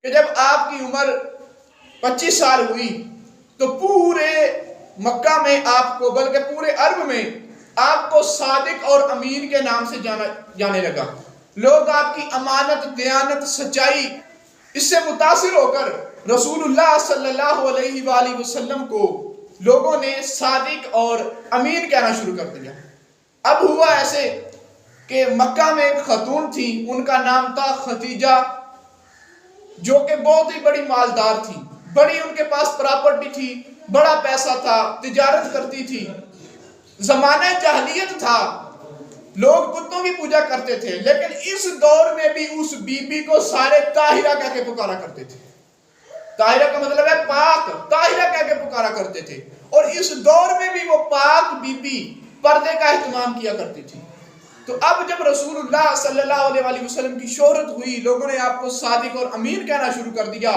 کہ جب آپ کی عمر 25 سال ہوئی تو پورے مکہ میں آپ کو، بلکہ پورے عرب میں آپ کو صادق اور امین کے نام سے جانے لگا. لوگ آپ کی امانت، دیانت، سچائی، اس سے متاثر ہو کر رسول اللہ صلی اللہ علیہ وآلہ وسلم کو لوگوں نے صادق اور امین کہنا شروع کر دیا. اب ہوا ایسے کہ مکہ میں ایک خاتون تھی، ان کا نام تھا ختیجہ، جو کہ بہت ہی بڑی مالدار تھی، بڑی ان کے پاس پراپرٹی تھی، بڑا پیسہ تھا، تجارت کرتی تھی. زمانہ جاہلیت تھا، لوگ بتوں کی پوجا کرتے تھے، لیکن اس دور میں بھی اس بی بی کو سارے طاہرہ کہہ کے پکارا کرتے تھے. طاہرہ کا مطلب ہے پاک، طاہرہ کہہ کے پکارا کرتے تھے. اور اس دور میں بھی وہ پاک بی بی پردے کا اہتمام کیا کرتی تھی. تو اب جب رسول اللہ صلی اللہ علیہ وسلم کی شہرت ہوئی، لوگوں نے آپ کو صادق اور امین کہنا شروع کر دیا،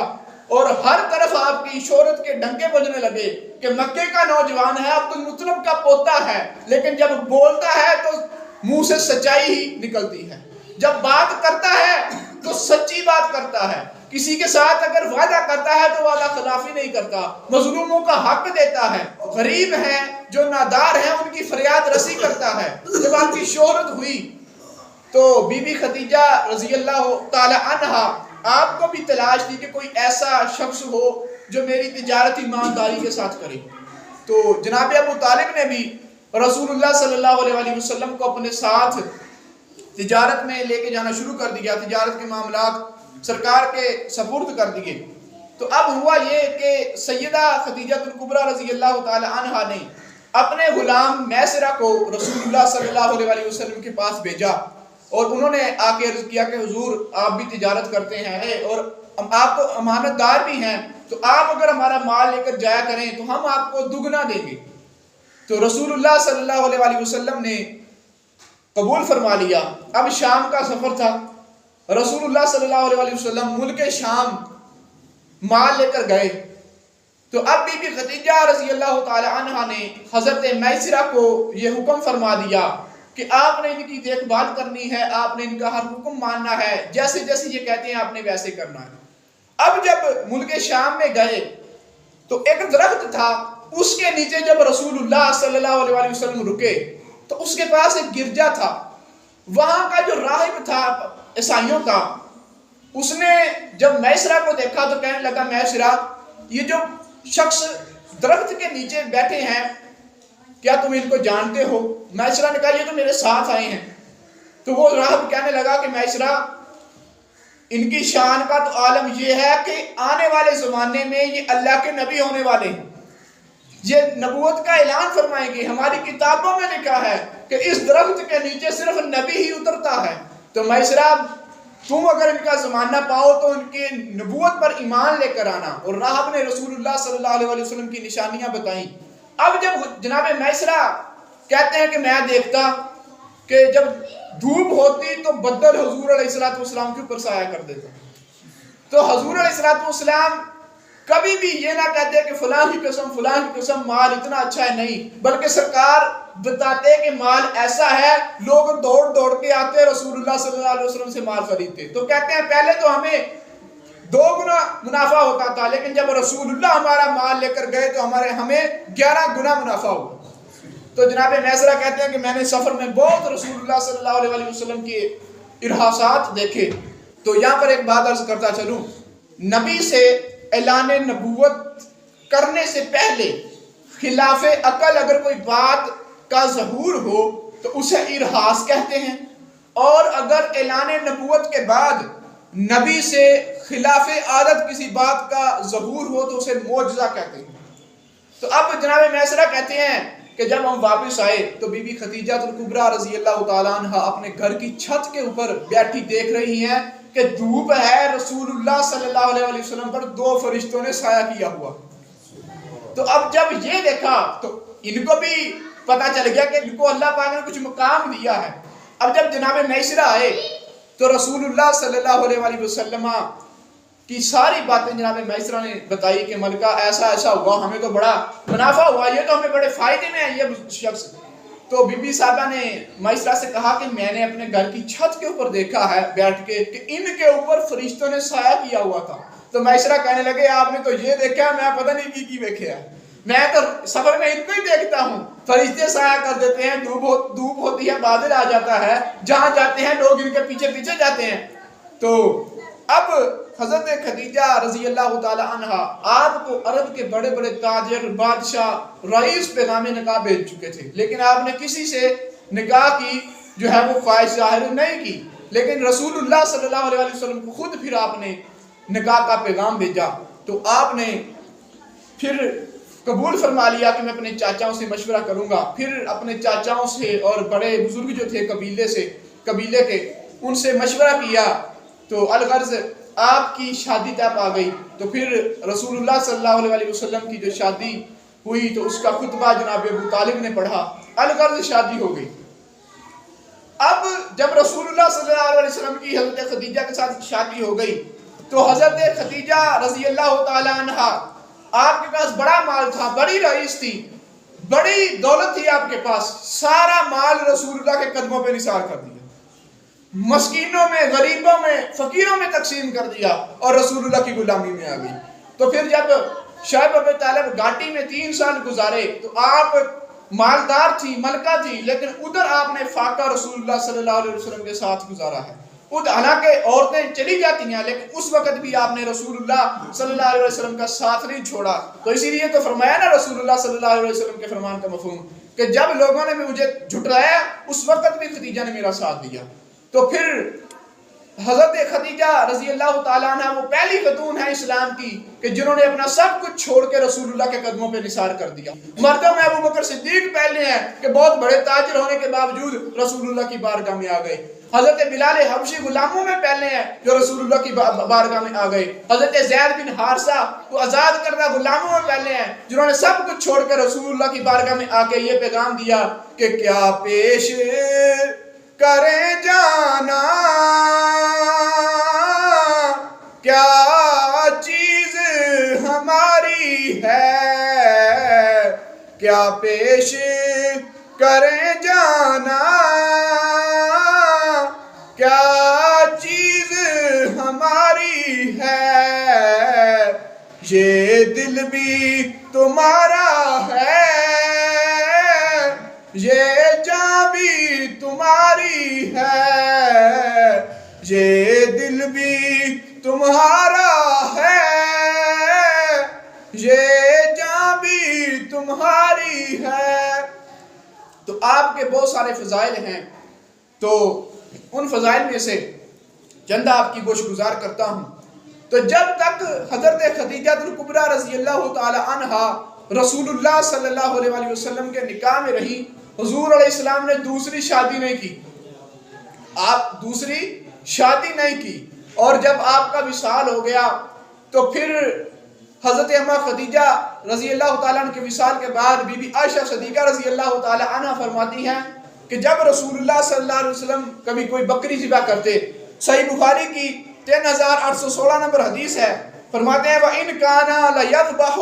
اور ہر طرف آپ کی شہرت کے ڈنکے بجنے لگے کہ مکے کا نوجوان ہے، عبد المطلب کا پوتا ہے، لیکن جب بولتا ہے تو منہ سے سچائی ہی نکلتی ہے، جب بات کرتا ہے تو سچی بات کرتا ہے، کسی کے ساتھ اگر وعدہ کرتا ہے تو وعدہ خلافی نہیں کرتا، مظلوموں کا حق دیتا ہے، غریب ہیں جو نادار ہیں ان کی فریاد رسی کرتا ہے. جب آپ کی شہرت ہوئی تو بی بی ختیجہ رضی اللہ تعالی عنہا آپ کو بھی تلاش تھی کہ کوئی ایسا شخص ہو جو میری تجارت ایمانداری کے ساتھ کرے. تو جناب ابو طالب نے بھی رسول اللہ صلی اللہ علیہ وسلم کو اپنے ساتھ تجارت میں لے کے جانا شروع کر دیا، تجارت کے معاملات سرکار کے سپرد کر دیے. تو اب ہوا یہ کہ سیدہ خدیجہ الکبریٰ رضی اللہ تعالی عنہا نے اپنے غلام میسرہ کو رسول اللہ صلی اللہ علیہ وسلم کے پاس بھیجا، اور انہوں نے آ کے عرض کیا کہ حضور آپ بھی تجارت کرتے ہیں اور آپ تو امانت دار بھی ہیں، تو آپ اگر ہمارا مال لے کر جایا کریں تو ہم آپ کو دگنا دیں گے. تو رسول اللہ صلی اللہ علیہ وسلم نے قبول فرما لیا. اب شام کا سفر تھا، رسول اللہ صلی اللہ علیہ وسلم ملک شام مال لے کر گئے. تو اب بی بی خدیجہ رضی اللہ تعالی عنہا نے حضرت میسرہ کو یہ حکم فرما دیا کہ آپ نے ان کی دیکھ بھال کرنی ہے، آپ نے ان کا ہر حکم ماننا ہے، جیسے جیسے یہ کہتے ہیں آپ نے ویسے کرنا ہے. اب جب ملک شام میں گئے تو ایک درخت تھا، اس کے نیچے جب رسول اللہ صلی اللہ علیہ وسلم رکے تو اس کے پاس ایک گرجا تھا. وہاں کا جو راہب تھا عیسائیوں کا، اس نے جب میسرہ کو دیکھا تو کہنے لگا میسرہ یہ جو شخص درخت کے نیچے بیٹھے ہیں کیا تم ان کو جانتے ہو؟ میسرہ نے کہا یہ تو میرے ساتھ آئے ہیں. تو وہ راہب کہنے لگا کہ میسرہ ان کی شان کا تو عالم یہ ہے کہ آنے والے زمانے میں یہ اللہ کے نبی ہونے والے ہیں، یہ نبوت کا اعلان فرمائیں گے، ہماری کتابوں میں لکھا ہے کہ اس درخت کے نیچے صرف نبی ہی اترتا ہے. تو میسرہ تم اگر ان کا زمانہ پاؤ تو ان کے نبوت پر ایمان لے کر آنا. اور راہب نے رسول اللہ صلی اللہ علیہ وسلم کی نشانیاں بتائیں. اب جب جناب میسرہ کہتے ہیں کہ میں دیکھتا کہ جب دھوپ ہوتی تو بدل حضور علیہ السلام کے اوپر سایہ کر دیتا. تو حضور علیہ السلام کبھی بھی یہ نہ کہتے کہ فلاں کی قسم مال اتنا اچھا ہے، نہیں، بلکہ سرکار بتاتے کہ مال ایسا ہے، لوگ دوڑ دوڑ کے آتے رسول اللہ صلی اللہ علیہ وسلم سے مال خریدتے. تو کہتے ہیں پہلے تو ہمیں 2 گنا منافع ہوتا تھا، لیکن جب رسول اللہ ہمارا مال لے کر گئے تو ہمیں 11 گنا منافع ہوا. تو جناب میسرہ کہتے ہیں کہ میں نے سفر میں بہت رسول اللہ صلی اللہ علیہ وسلم کے ارحاسات دیکھے. تو یہاں پر ایک بات عرض کرتا چلوں، نبی سے اعلان نبوت کرنے سے پہلے خلاف عقل اگر کوئی بات کا ظہور ہو تو اسے ارحاس کہتے ہیں، اور اگر اعلان نبوت کے بعد نبی سے خلاف عادت کسی بات کا ظہور ہو تو اسے معجزہ کہتے ہیں. تو اب جناب میسرہ کہتے ہیں کہ جب ہم واپس آئے تو بی بی ختیجہ الکبریٰ رضی اللہ تعالیٰ عنہا اپنے گھر کی چھت کے اوپر بیٹھی دیکھ رہی ہیں کہ دھوپ ہے، رسول اللہ صلی اللہ علیہ وسلم پر 2 فرشتوں نے سایہ کیا ہوا. تو اب جب یہ دیکھا تو ان کو بھی پتا چل گیا کہ ان کو اللہ پاک نے کچھ مقام دیا ہے. اب جب جناب میسرہ آئے تو رسول اللہ صلی اللہ علیہ وسلم کی ساری باتیں جناب میسرہ نے بتائی کہ ملکہ ایسا ایسا ہوا، ہمیں تو بڑا منافع ہوا، یہ تو ہمیں بڑے فائدے میں ہے یہ شخص. تو بی بی صاحبہ نے میسرہ سے کہا کہ میں نے اپنے گھر کی چھت کے اوپر دیکھا ہے بیٹھ کے کہ ان کے اوپر فرشتوں نے سایہ کیا ہوا تھا. تو معاشرہ کہنے لگے آپ نے تو یہ دیکھا، میں پتہ نہیں کی دیکھا، میں تو سفر میں اتنا ہی دیکھتا ہوں، فرشتے سایہ کر دیتے ہیں، دھوپ ہوتی ہے، بادل آ جاتا ہے، جہاں جاتے ہیں لوگ ان کے پیچھے پیچھے جاتے ہیں۔ تو اب حضرت خدیجہ رضی اللہ تعالی عنہ آپ کو عرب کے بڑے بڑے تاجر، بادشاہ، رئیس پیغام نکاح بھیج چکے تھے، لیکن آپ نے کسی سے نکاح کی جو ہے وہ خواہش ظاہر نہیں کی، لیکن رسول اللہ صلی اللہ علیہ وسلم کو خود پھر آپ نے نکاح کا پیغام بھیجا۔ تو آپ نے پھر قبول فرما لیا کہ میں اپنے چاچاؤں سے مشورہ کروں گا، پھر اپنے چاچاؤں سے اور بڑے بزرگ جو تھے قبیلے کے، ان سے مشورہ کیا، تو الغرض آپ کی شادی طے پا گئی۔ تو پھر رسول اللہ صلی اللہ علیہ وسلم کی جو شادی ہوئی تو اس کا خطبہ جناب ابو طالب نے پڑھا، الغرض شادی ہو گئی۔ اب جب رسول اللہ صلی اللہ علیہ وسلم کی حضرت خدیجہ کے ساتھ شادی ہو گئی تو حضرت خدیجہ رضی اللہ تعالی عنہ آپ کے پاس بڑا مال تھا، بڑی رئیس تھی، بڑی دولت تھی آپ کے پاس، سارا مال رسول اللہ کے قدموں پہ نثار کر دیا، مسکینوں میں، غریبوں میں، فقیروں میں تقسیم کر دیا اور رسول اللہ کی غلامی میں آ گئی۔ تو پھر جب شعیب ابو طالب گھاٹی میں 3 سال گزارے تو آپ مالدار تھی، ملکہ تھی، لیکن ادھر آپ نے فاقہ رسول اللہ صلی اللہ علیہ وسلم کے ساتھ گزارا ہے۔ حالانکہ عورتیں چلی جاتی ہیں لیکن اس وقت بھی آپ نے رسول اللہ صلی اللہ علیہ وسلم کا ساتھ نہیں چھوڑا۔ تو اسی لیے تو فرمایا نا رسول اللہ صلی اللہ علیہ وسلم کے فرمان کا مفہوم کہ جب لوگوں نے مجھے جھٹلایا اس وقت بھی خدیجہ نے میرا ساتھ دیا۔ تو پھر حضرت خدیجہ رضی اللہ تعالیٰ عنہ وہ پہلی خاتون ہے اسلام کی کہ جنہوں نے اپنا سب کچھ چھوڑ کے رسول اللہ کے قدموں پہ نثار کر دیا۔ مردوں میں ابو بکر صدیق پہلے ہیں کہ بہت بڑے تاجر ہونے کے باوجود رسول اللہ کی بارگاہ میں آ گئے۔ حضرت بلال حبشی غلاموں میں پہلے ہیں جو رسول اللہ کی بارگاہ میں آ گئے۔ حضرت زید بن حارثہ وہ آزاد کردہ غلاموں میں پہلے ہیں جنہوں نے سب کچھ چھوڑ کے رسول اللہ کی بارگاہ میں آ کے یہ پیغام دیا کہ کیا پیش کرے جانا، کیا چیز ہماری ہے، کیا پیش کرے جانا، کیا چیز ہماری ہے، یہ دل بھی تمہارا ہے، یہ جاں بھی تمہاری ہے، یہ دل بھی تمہارا ہے، یہ جاں بھی تمہاری ہے۔ تو آپ کے بہت سارے فضائل ہیں، تو ان فضائل میں سے چند آپ کی گوش گزار کرتا ہوں۔ تو جب تک حضرت خدیجہ الکبریٰ رضی اللہ تعالی عنہا رسول اللہ صلی اللہ علیہ وسلم کے نکاح میں رہی، حضور علیہ السلام نے دوسری شادی نہیں کی، آپ دوسری شادی نہیں کی۔ اور جب آپ کا وصال ہو گیا تو پھر حضرت اماں خدیجہ رضی اللہ تعالیٰ عنہ کے وصال کے بعد بی بی عائشہ صدیقہ رضی اللہ تعالیٰ عنہ فرماتی ہیں کہ جب رسول اللہ صلی اللہ علیہ وسلم کبھی کوئی بکری ذبح کرتے، صحیح بخاری کی 3816 نمبر حدیث ہے، فرماتے ہیں وَإِنْ كَانَ لَيَذْبَحُ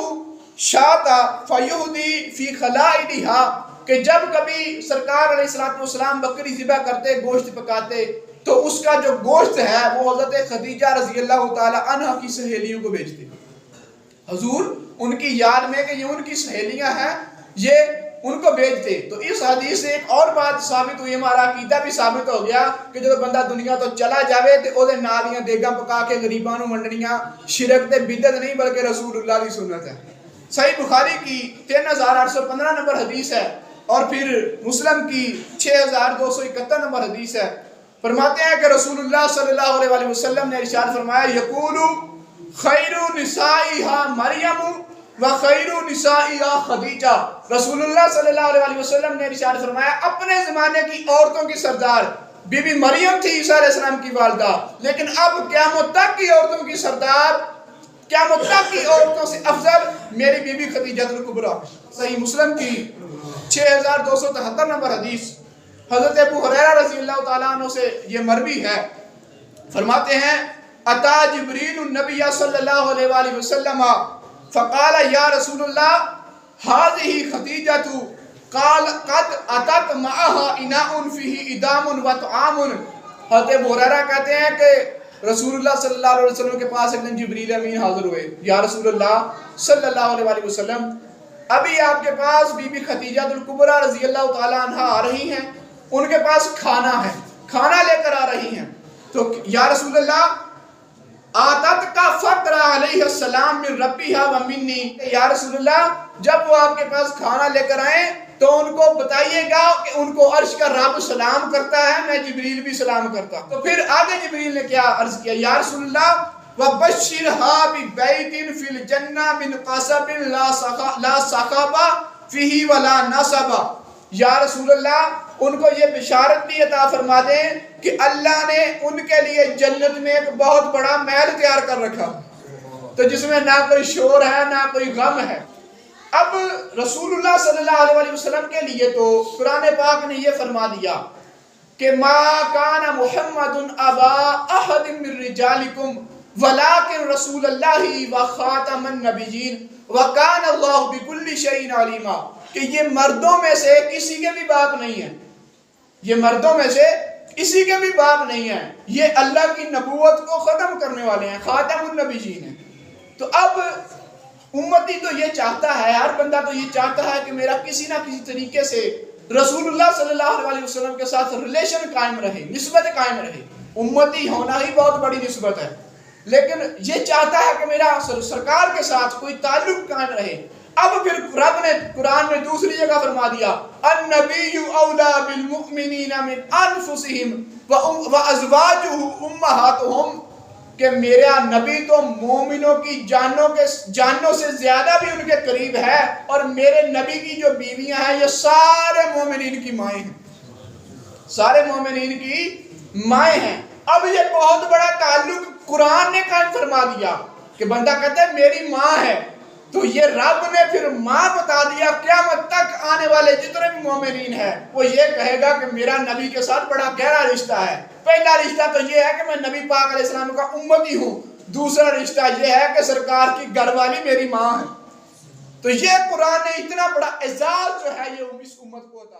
شَاةً فَيُهْدِي فِي خَلَائِدِهَا کہ جب کبھی سرکار علیہ السلام بکری ذبح کرتے، گوشت پکاتے تو اس کا جو گوشت ہے وہ حضرت خدیجہ رضی اللہ تعالی عنہ کی سہیلیوں کو بھیجتے، حضور ان کی یاد میں کہ یہ ان کی سہیلیاں ہیں، یہ ان کو بھیجتے۔ تو اس حدیث سے ایک اور بات ثابت ہوئی، ہمارا عقیدہ بھی ثابت ہو گیا کہ جب بندہ دنیا تو چلا جاوے تو او دے نالیاں دیگاں پکا کے غریباں نوں ونڈنیاں شرک تے بدعت نہیں بلکہ رسول اللہ کی سنت ہے۔ صحیح بخاری کی 3815 نمبر حدیث ہے، اور پھر مسلم کی 6271 نمبر حدیث ہے۔ فرماتے ہیں کہ رسول اللہ صلی اللہ علیہ وسلم نے ارشاد فرمایا یقول خیر نسائها مریم و خیر نسائها خدیجہ، رسول اللہ صلی اللہ علیہ وسلم نے ارشاد فرمایا اپنے زمانے کی عورتوں کی سردار بی بی مریم تھی عیسیٰ علیہ السلام کی والدہ، لیکن اب قیامت تک کی عورتوں کی سردار، قیامت تک کی عورتوں سے افضل میری بی بی خدیجہ الکبریٰ۔ صحیح مسلم کی 6273 نمبر حدیث، حضرت ابو ہریرہ رضی اللہ تعالیٰ عنہ سے یہ مروی ہے، فرماتے ہیں اتا جبریل النبی صلی اللہ علیہ وسلم فقال یا رسول اللہ هذه خدیجہ قال قد اتت معها اناء فيه ادام و طعام۔ حضرت ابو ہریرہ کہتے ہیں کہ رسول اللہ صلی اللہ علیہ وسلم کے پاس ایک دن جبریل امین حاضر ہوئے. یا رسول اللہ صلی اللہ علیہ وسلم، ابھی آپ کے پاس بی بی خدیجہ الکبریٰ رضی اللہ تعالی عنہ آ رہی ہیں، ان کے پاس کھانا ہے، کھانا لے کر آ رہی ہیں. تو یا رسول اللہ آتت کا فقر علیہ السلام من ربیہا و منی، یا رسول اللہ جب وہ آپ کے پاس کھانا لے کر آئیں تو ان کو بتائیے گا کہ ان کو عرش کا رب سلام کرتا ہے، میں جبریل بھی سلام کرتا. تو پھر آگے جبریل نے کیا عرض کیا، یا رسول اللہ وَبَشِّرْهَا بِبَيْتٍ فِي الْجَنَّةِ مِنْ قَصَبٍ لَا صَخَبَ فِيهِ وَلَا نَصَبَ. یا رسول اللہ ان کو یہ بشارت بھی عطا فرما دیں کہ اللہ نے ان کے لیے جنت میں ایک بہت بڑا محل تیار کر رکھا، تو جس میں نہ کوئی شور ہے نہ کوئی غم ہے. اب رسول اللہ صلی اللہ علیہ وسلم کے لیے تو قرآن پاک نے یہ فرما دیا کہ ما کان محمد ابا احد من رجالکم ولکن رسول اللہ و خاتم النبیین وکان اللہ بکل شیء علیما، کہ یہ مردوں میں سے کسی کے بھی باپ نہیں ہیں، یہ مردوں میں سے کسی کے بھی باپ نہیں ہیں، یہ اللہ کی نبوت کو ختم کرنے والے ہیں، خاتم النبیین ہیں. تو اب امتی تو یہ چاہتا ہے، ہر بندہ تو یہ چاہتا ہے کہ میرا کسی نہ کسی طریقے سے رسول اللہ صلی اللہ علیہ وسلم کے ساتھ ریلیشن قائم رہے، نسبت قائم رہے. امتی ہونا ہی بہت بڑی نسبت ہے، لیکن یہ چاہتا ہے کہ میرا سرکار کے ساتھ کوئی تعلق قائم رہے. اب پھر رب نے قرآن میں دوسری جگہ فرما دیا النبی اولا بالمؤمنین من انفسہم وازواجہ امہاتہم، کہ میرا نبی تو مومنوں کی جانوں سے زیادہ بھی ان کے قریب ہے، اور میرے نبی کی جو بیویاں ہیں یہ سارے مومنین کی مائیں ہیں، سارے مومنین کی مائیں ہیں. اب یہ بہت بڑا تعلق قرآن نے قائم فرما دیا کہ بندہ کہتا ہے میری ماں ہے، تو یہ رب نے پھر ماں بتا دیا. قیامت تک آنے والے جتنے بھی مومنین ہیں وہ یہ کہے گا کہ میرا نبی کے ساتھ بڑا گہرا رشتہ ہے. پہلا رشتہ تو یہ ہے کہ میں نبی پاک علیہ السلام کا امتی ہوں، دوسرا رشتہ یہ ہے کہ سرکار کی گھر والی میری ماں ہے. تو یہ قرآن نے اتنا بڑا اعزاز جو ہے یہ اس امت کو عطا